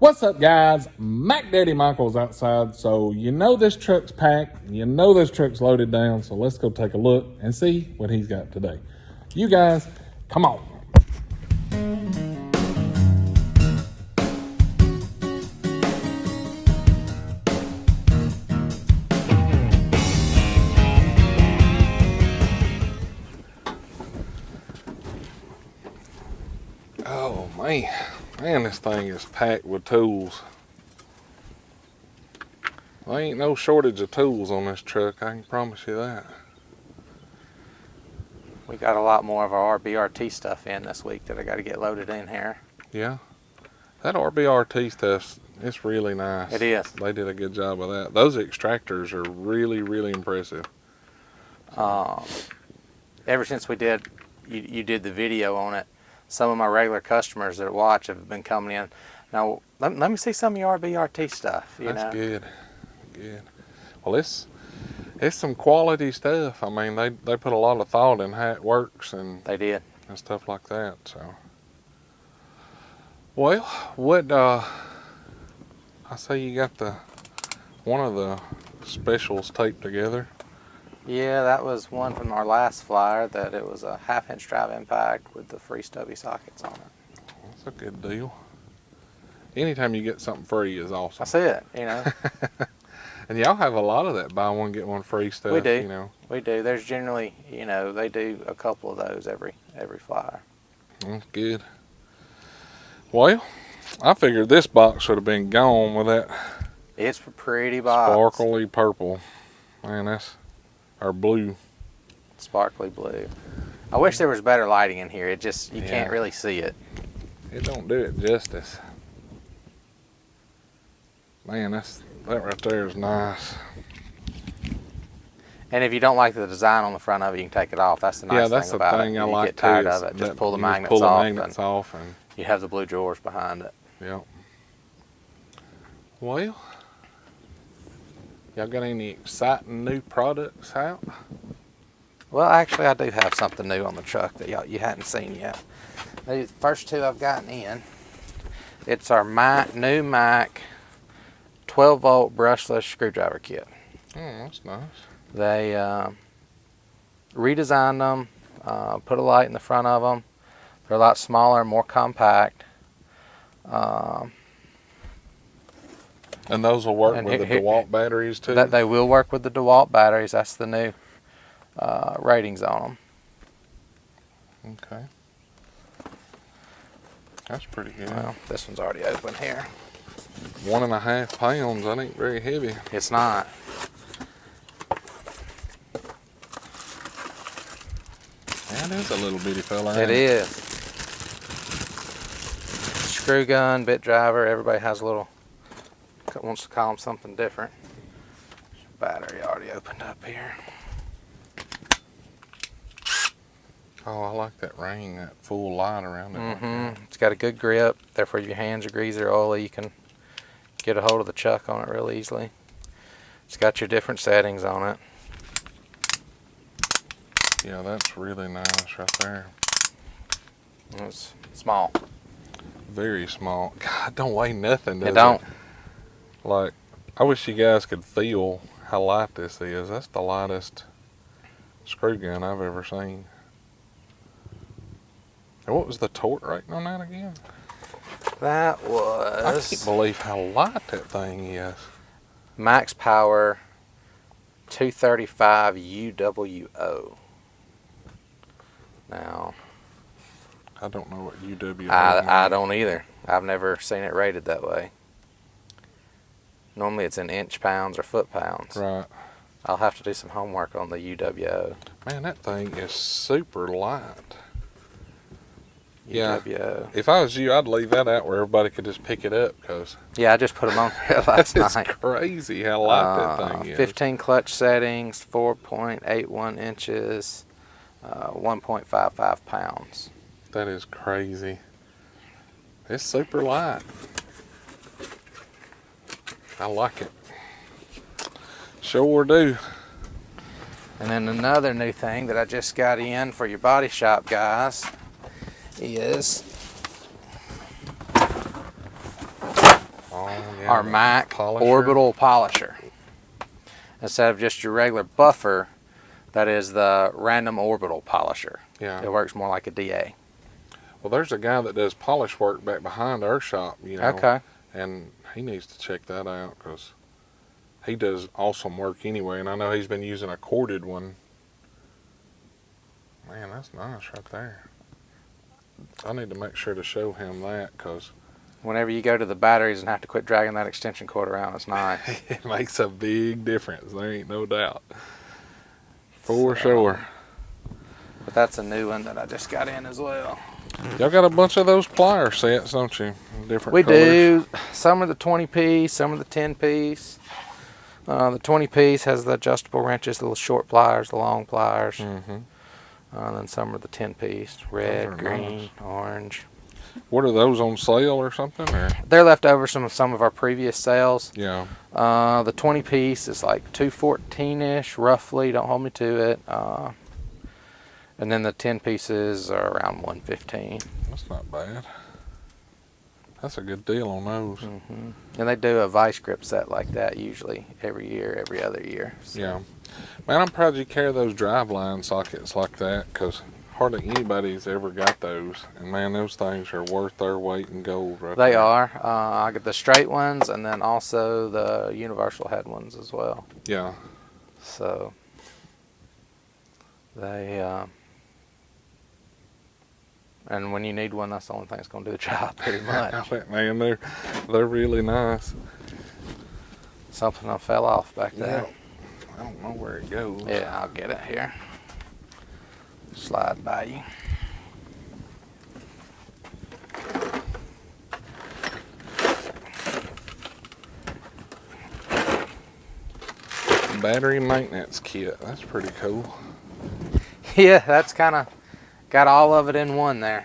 What's up, guys? Mac Daddy Michael's outside, so you know this truck's packed, you know this truck's loaded down, so let's go take a look and see what he's got today. You guys, come on. Oh man, this thing is packed with tools. There ain't no shortage of tools on this truck, I can promise you that. We got a lot more of our RBRT stuff in this week that I got to get loaded in here. Yeah, that RBRT stuff, it's really nice. It is. They did a good job of that. Those extractors are really, really impressive. Ever since we did, you did the video on it, some of my regular customers that watch have been coming in. Now, let me see some of your RBRT stuff. That's good. Good. Well, it's some quality stuff. I mean, they put a lot of thought in how it works and they did and stuff like that. So, well, what I say you got one of the specials taped together. Yeah, that was one from our last flyer. That it was a 1/2-inch drive impact with the free stubby sockets on it. That's a good deal. Anytime you get something free is awesome. That's it, you know. And y'all have a lot of that buy one get one free stuff. We do. You know. We do. There's generally, you know, they do a couple of those every flyer. That's good. Well, I figured this box would have been gone with that. It's a pretty box. Sparkly purple. Man, that's our blue. Sparkly blue. I wish there was better lighting in here. It just, you can't really see it. It don't do it justice. Man, that right there is nice. And if you don't like the design on the front of it, you can take it off. That's the nice thing about it. Yeah, that's the thing I like too. You get tired of it, just pull the magnets off and you have the blue drawers behind it. Yep. Well, y'all got any exciting new products out? Well, actually, I do have something new on the truck that you hadn't seen yet. The first two I've gotten in. It's our new Mac 12-volt brushless screwdriver kit. Oh, that's nice. They redesigned them, put a light in the front of them. They're a lot smaller, more compact. And those will work with the DeWalt batteries too? They will work with the DeWalt batteries. That's the new ratings on them. Okay. That's pretty good. Well, this one's already open here. 1.5 pounds, that ain't very heavy. It's not. That is a little bitty fella. It is. Screw gun, bit driver, everybody has a little, wants to call them something different. Battery already opened up here. Oh, I like that ring, that full light around it. Mm-hmm. It's got a good grip, therefore if your hands are greasy or oily, you can get a hold of the chuck on it real easily. It's got your different settings on it. Yeah, that's really nice right there. It's small. Very small. God, it don't weigh nothing, does it? It don't. Like, I wish you guys could feel how light this is. That's the lightest screw gun I've ever seen. And what was the torque rating on that again? That was... I can't believe how light that thing is. Max power 235 UWO. Now, I don't know what UWO means. I don't either. I've never seen it rated that way. Normally it's in inch pounds or foot pounds. Right. I'll have to do some homework on the UWO. Man, that thing is super light. UWO. Yeah. If I was you, I'd leave that out where everybody could just pick it up, because yeah, I just put them on here last night. It's crazy how light that thing is. 15 clutch settings, 4.81 inches, 1.55 pounds. That is crazy. It's super light. I like it. Sure do. And then another new thing that I just got in for your body shop guys is yeah, our the Mac polisher. Orbital Polisher. Instead of just your regular buffer, that is the random orbital polisher. Yeah. It works more like a DA. Well, there's a guy that does polish work back behind our shop, you know. Okay. And he needs to check that out because he does awesome work anyway. And I know he's been using a corded one. Man, that's nice right there. I need to make sure to show him that because Whenever you go to the batteries and have to quit dragging that extension cord around, it's nice. it makes a big difference. There ain't no doubt. For sure. But that's a new one that I just got in as well. Y'all got a bunch of those plier sets, don't you? Different We colors. do. Some are the 20-piece, some are the 10-piece. The 20-piece has the adjustable wrenches, the little short pliers, the long pliers. Mm-hmm. Then some are the 10-piece, red, green, nice. orange. What are those on sale or something? Or? They're left over some of our previous sales. Yeah. The 20-piece is like $214-ish, roughly. Don't hold me to it. And then the 10 pieces are around $115. That's not bad. That's a good deal on those. Mm-hmm. And they do a vice grip set like that usually every year, every other year. So. Yeah. Man, I'm proud you carry those drive line sockets like that because hardly anybody's ever got those. And man, those things are worth their weight in gold right They there. are. I get the straight ones and then also the universal head ones as well. Yeah. So they, and when you need one, that's the only thing that's going to do the job pretty much. Man, they're really nice. Something that fell off back there. I don't know where it goes. Yeah, I'll get it here. Slide by you. Battery maintenance kit. That's pretty cool. Yeah, that's kind of got all of it in one there.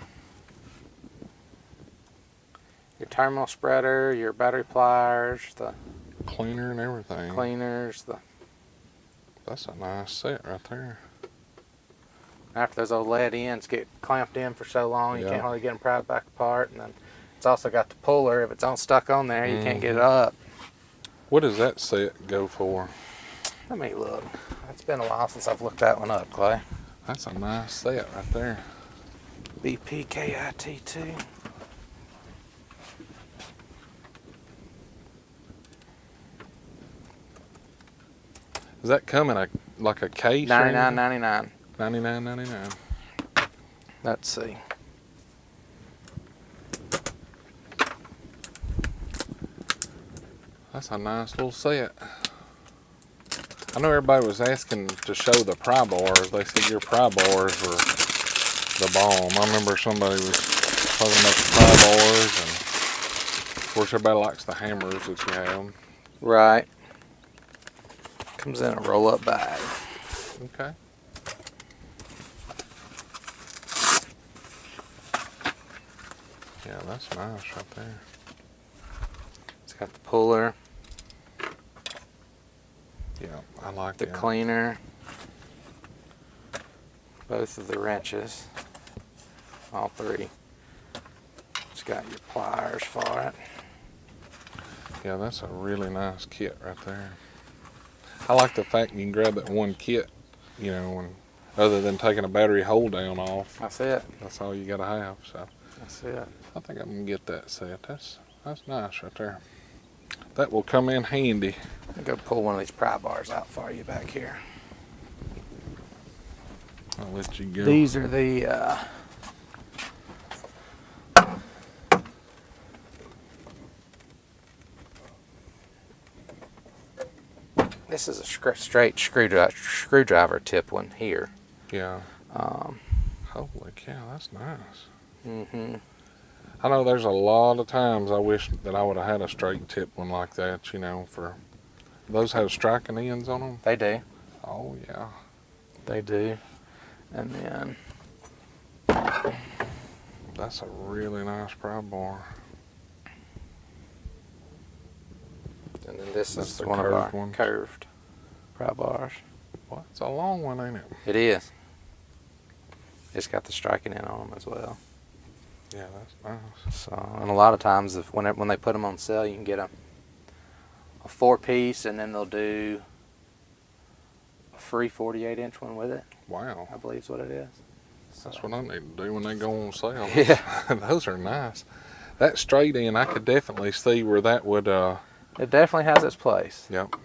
Your terminal spreader, your battery pliers, the Cleaner and everything. cleaners, That's a nice set right there. after those old lead ends get clamped in for so long, you Yeah. can't hardly get them pried back apart. And then it's also got the puller. If it's on stuck on there, you can't get it up. What does that set go for? Let me look. It's been a while since I've looked that one up, Clay. That's a nice set right there. BPKIT2. Does that come in like a case? or $99.99. anything? $99.99. Let's see. That's a nice little set. I know everybody was asking to show the pry bars. They said your pry bars were the bomb. I remember somebody was talking about the pry bars, and of course everybody likes the hammers that you have. Right. Comes in a roll-up bag. Okay. Yeah, that's nice right there. It's got the puller, Yeah, I like the it. cleaner, both of the wrenches, all three. It's got your pliers for it. Yeah, that's a really nice kit right there. I like the fact you can grab that one kit, you know, and other than taking a battery hold down off, That's it. that's all you gotta have. So That's it. I think I'm gonna get that set. That's nice right there. That will come in handy. I'll go pull one of these pry bars out for you back here. I'll let you go. These are the this is a straight screwdriver tip one here. Yeah. Holy cow, that's nice. Mm-hmm. I know there's a lot of times I wish that I would have had a straight tip one like that, you know, for those have striking ends on them. They do. Oh yeah. They do. And then That's a really nice pry bar. and then this That's is the one of our curved ones. curved pry bars. Well, it's a long one, ain't it? It is. It's got the striking in on them as well. Yeah, that's nice. So, and a lot of times, when they put them on sale, you can get them 4-piece, and then they'll do a free 48-inch one with it. Wow. I believe is what it is. That's what I need to do when they go on sale. Yeah. Those are nice. That straight in, I could definitely see where that would... It definitely has its place. Yep.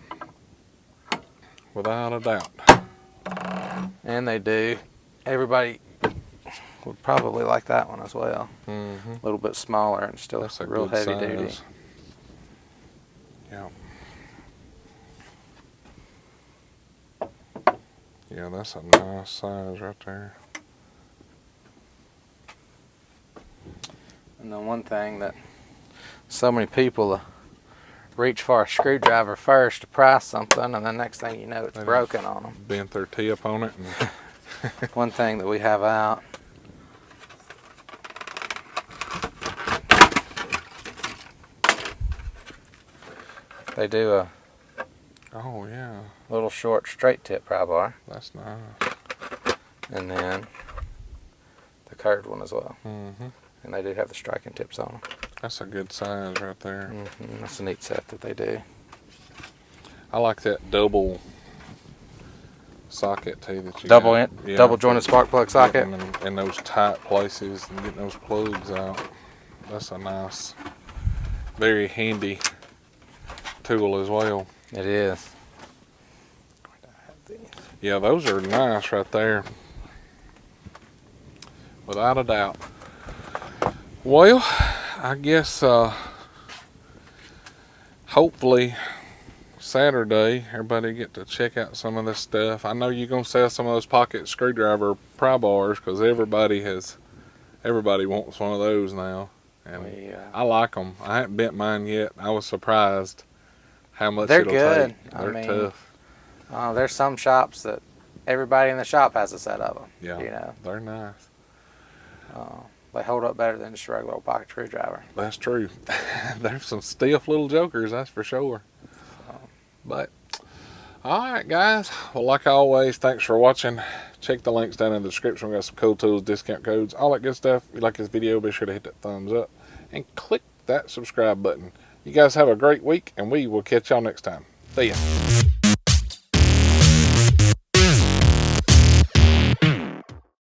Without a doubt. And they do. Everybody would probably like that one as well. Mm-hmm. A little bit smaller and still That's a real good heavy duty. size. Yeah. Yeah, that's a nice size right there. And the one thing that so many people reach for a screwdriver first to pry something, and the next thing you know, it's broken on them. Bent their tip on it. And One thing that we have out. They do a oh, yeah. little short straight tip pry bar, That's nice. and then the curved one as well. Mm-hmm. And they do have the striking tips on them. That's a good size right there. Mm-hmm. That's a neat set that they do. I like that double socket too that you Double got. double jointed spark plug socket. Getting in those tight places and getting those plugs out. That's a nice, very handy tool as well. It is. Yeah, those are nice right there. Without a doubt. Well, I guess hopefully Saturday everybody get to check out some of this stuff. I know you're gonna sell some of those pocket screwdriver pry bars because everybody wants one of those now, and I like them. I haven't bent mine yet. I was surprised how much They're it'll good. take. They're tough. There's some shops that everybody in the shop has a set of them. Yeah, You know, they're nice. they hold up better than just a regular old pocket screwdriver. That's true. There's some stiff little jokers, that's for sure. But, alright guys, well like always, thanks for watching. Check the links down in the description. We got some cool tools, discount codes, all that good stuff. If you like this video, be sure to hit that thumbs up and click that subscribe button. You guys have a great week, and we will catch y'all next time. See ya.